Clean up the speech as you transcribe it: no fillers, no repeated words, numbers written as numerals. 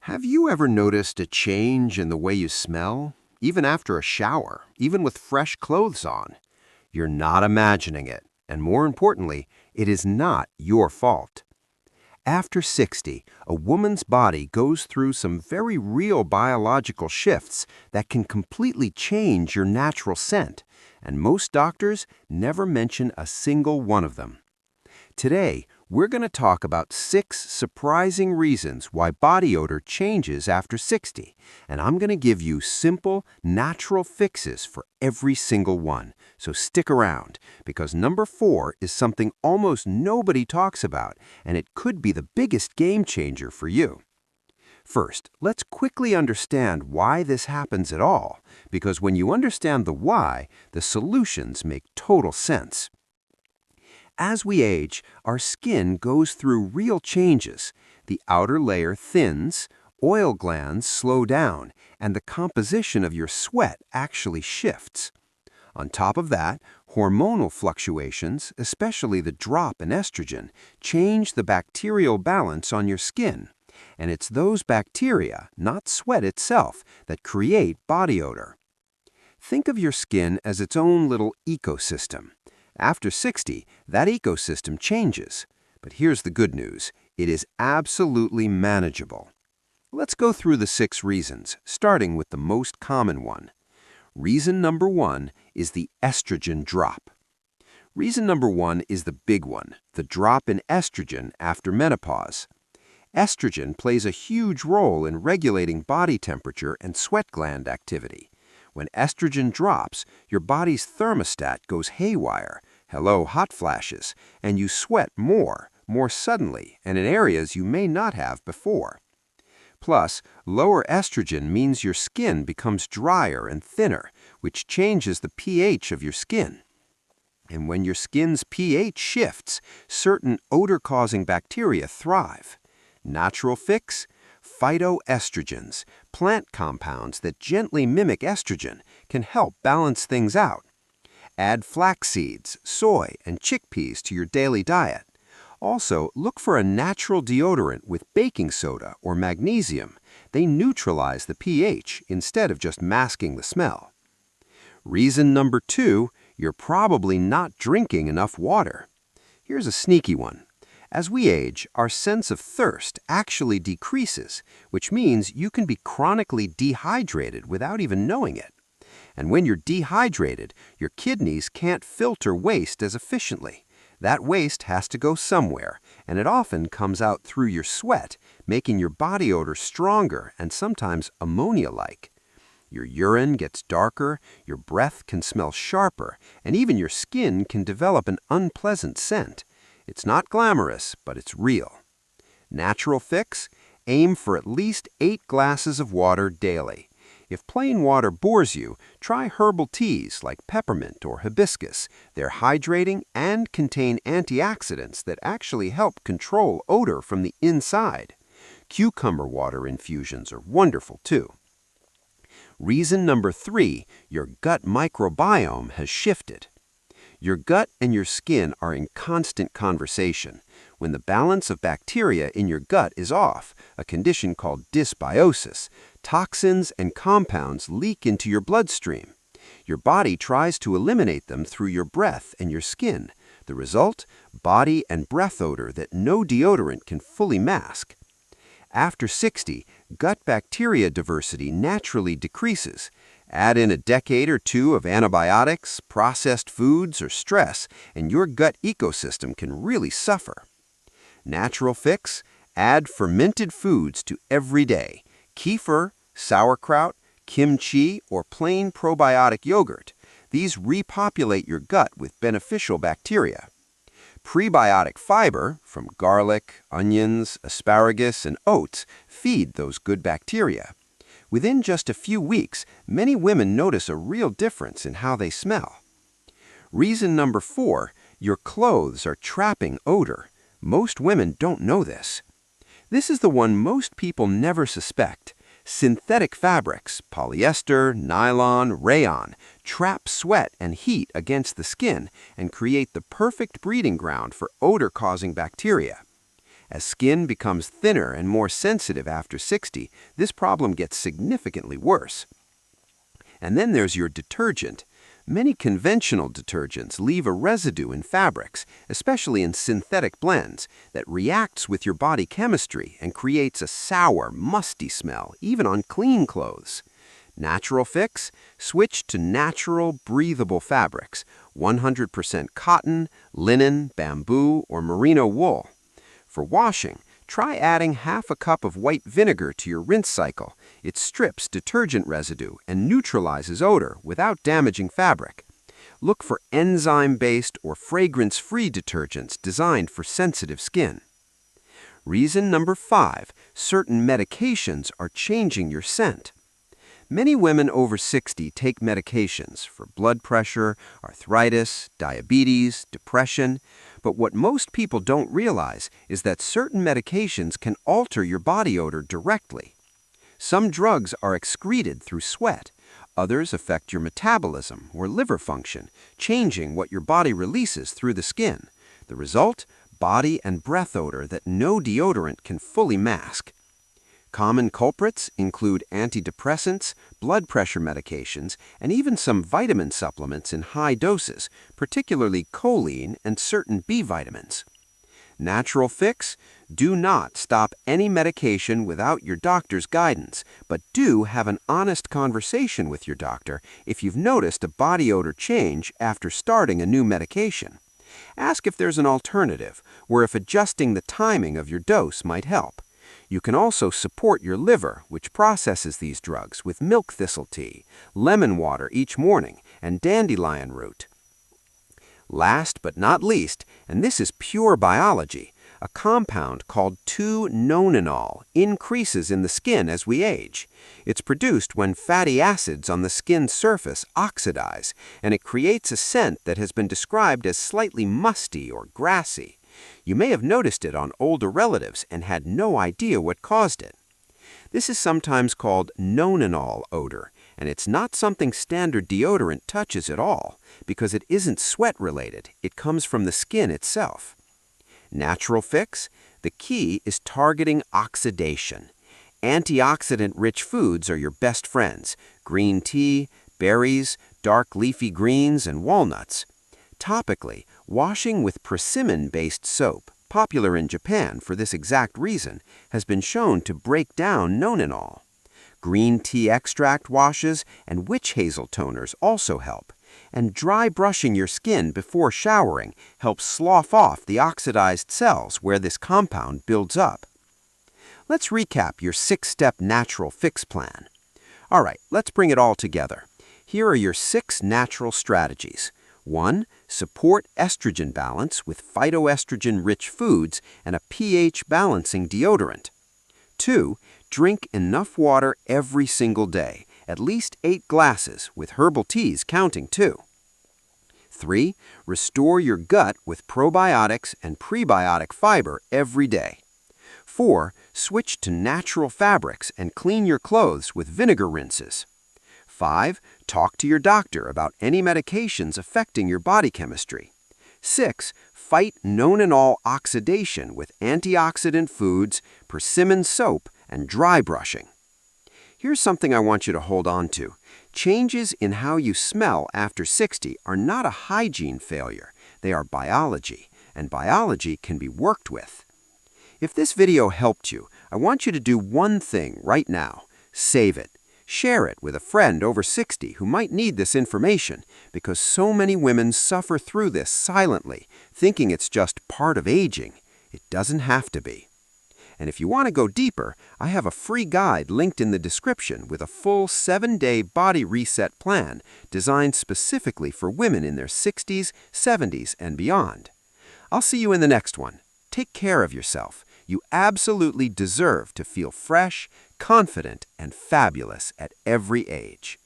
Have you ever noticed a change in the way you smell? Even after a shower, even with fresh clothes on? You're not imagining it, and more importantly, it is not your fault. After 60, a woman's body goes through some very real biological shifts that can completely change your natural scent, and most doctors never mention a single one of them. Today, we're going to talk about 6 surprising reasons why body odor changes after 60, and I'm going to give you simple, natural fixes for every single one. So stick around, because number 4 is something almost nobody talks about, and it could be the biggest game changer for you. First, let's quickly understand why this happens at all, because when you understand the why, the solutions make total sense. As we age, our skin goes through real changes. The outer layer thins, oil glands slow down, and the composition of your sweat actually shifts. On top of that, hormonal fluctuations, especially the drop in estrogen, change the bacterial balance on your skin. And it's those bacteria, not sweat itself, that create body odor. Think of your skin as its own little ecosystem. After 60, that ecosystem changes. But here's the good news. It is absolutely manageable. Let's go through the 6 reasons, starting with the most common one. Reason number 1 is the estrogen drop. Reason number 1 is the big one, the drop in estrogen after menopause. Estrogen plays a huge role in regulating body temperature and sweat gland activity. When estrogen drops, your body's thermostat goes haywire. Hello, hot flashes, and you sweat more suddenly, and in areas you may not have before. Plus, lower estrogen means your skin becomes drier and thinner, which changes the pH of your skin. And when your skin's pH shifts, certain odor-causing bacteria thrive. Natural fix? Phytoestrogens, plant compounds that gently mimic estrogen, can help balance things out. Add flax seeds, soy, and chickpeas to your daily diet. Also, look for a natural deodorant with baking soda or magnesium. They neutralize the pH instead of just masking the smell. Reason number 2, you're probably not drinking enough water. Here's a sneaky one. As we age, our sense of thirst actually decreases, which means you can be chronically dehydrated without even knowing it. And when you're dehydrated, your kidneys can't filter waste as efficiently. That waste has to go somewhere, and it often comes out through your sweat, making your body odor stronger and sometimes ammonia-like. Your urine gets darker, your breath can smell sharper, and even your skin can develop an unpleasant scent. It's not glamorous, but it's real. Natural fix? Aim for at least 8 glasses of water daily. If plain water bores you, try herbal teas like peppermint or hibiscus. They're hydrating and contain antioxidants that actually help control odor from the inside. Cucumber water infusions are wonderful too. Reason number 3, your gut microbiome has shifted. Your gut and your skin are in constant conversation. When the balance of bacteria in your gut is off, a condition called dysbiosis, toxins and compounds leak into your bloodstream. Your body tries to eliminate them through your breath and your skin. The result? Body and breath odor that no deodorant can fully mask. After 60, gut bacteria diversity naturally decreases. Add in a decade or 2 of antibiotics, processed foods, or stress, and your gut ecosystem can really suffer. Natural fix? Add fermented foods to every day. Kefir, sauerkraut, kimchi, or plain probiotic yogurt. These repopulate your gut with beneficial bacteria. Prebiotic fiber, from garlic, onions, asparagus, and oats, feed those good bacteria. Within just a few weeks, many women notice a real difference in how they smell. Reason number 4, your clothes are trapping odor. Most women don't know this. This is the one most people never suspect. Synthetic fabrics, polyester, nylon, rayon, trap sweat and heat against the skin and create the perfect breeding ground for odor-causing bacteria. As skin becomes thinner and more sensitive after 60, this problem gets significantly worse. And then there's your detergent. Many conventional detergents leave a residue in fabrics, especially in synthetic blends, that reacts with your body chemistry and creates a sour, musty smell, even on clean clothes. Natural fix? Switch to natural, breathable fabrics, 100% cotton, linen, bamboo, or merino wool. For washing, try adding half a cup of white vinegar to your rinse cycle. It strips detergent residue and neutralizes odor without damaging fabric. Look for enzyme-based or fragrance-free detergents designed for sensitive skin. Reason number 5, certain medications are changing your scent. Many women over 60 take medications for blood pressure, arthritis, diabetes, depression, but what most people don't realize is that certain medications can alter your body odor directly. Some drugs are excreted through sweat. Others affect your metabolism or liver function, changing what your body releases through the skin. The result? Body and breath odor that no deodorant can fully mask. Common culprits include antidepressants, blood pressure medications, and even some vitamin supplements in high doses, particularly choline and certain B vitamins. Natural fix? Do not stop any medication without your doctor's guidance, but do have an honest conversation with your doctor if you've noticed a body odor change after starting a new medication. Ask if there's an alternative, or if adjusting the timing of your dose might help. You can also support your liver, which processes these drugs, with milk thistle tea, lemon water each morning, and dandelion root. Last but not least, and this is pure biology, a compound called 2-Nonenal increases in the skin as we age. It's produced when fatty acids on the skin surface oxidize, and it creates a scent that has been described as slightly musty or grassy. You may have noticed it on older relatives and had no idea what caused it. This is sometimes called Nonenal odor, and it's not something standard deodorant touches at all, because it isn't sweat-related. It comes from the skin itself. Natural fix? The key is targeting oxidation. Antioxidant-rich foods are your best friends: green tea, berries, dark leafy greens, and walnuts. Topically, washing with persimmon-based soap, popular in Japan for this exact reason, has been shown to break down Nonenal. Green tea extract washes and witch hazel toners also help. And dry brushing your skin before showering helps slough off the oxidized cells where this compound builds up. Let's recap your 6-step natural fix plan. All right, let's bring it all together. Here are your 6 natural strategies. 1. Support estrogen balance with phytoestrogen-rich foods and a pH-balancing deodorant. 2. Drink enough water every single day, at least 8 glasses, with herbal teas counting too. 3. Restore your gut with probiotics and prebiotic fiber every day. 4. Switch to natural fabrics and clean your clothes with vinegar rinses. 5. Talk to your doctor about any medications affecting your body chemistry. 6. Fight Nonenal oxidation with antioxidant foods, persimmon soap, and dry brushing. Here's something I want you to hold on to. Changes in how you smell after 60 are not a hygiene failure. They are biology, and biology can be worked with. If this video helped you, I want you to do one thing right now. Save it. Share it with a friend over 60 who might need this information, because so many women suffer through this silently, thinking it's just part of aging. It doesn't have to be. And if you want to go deeper, I have a free guide linked in the description with a full 7-day body reset plan designed specifically for women in their 60s, 70s, and beyond. I'll see you in the next one. Take care of yourself. You absolutely deserve to feel fresh, confident, and fabulous at every age.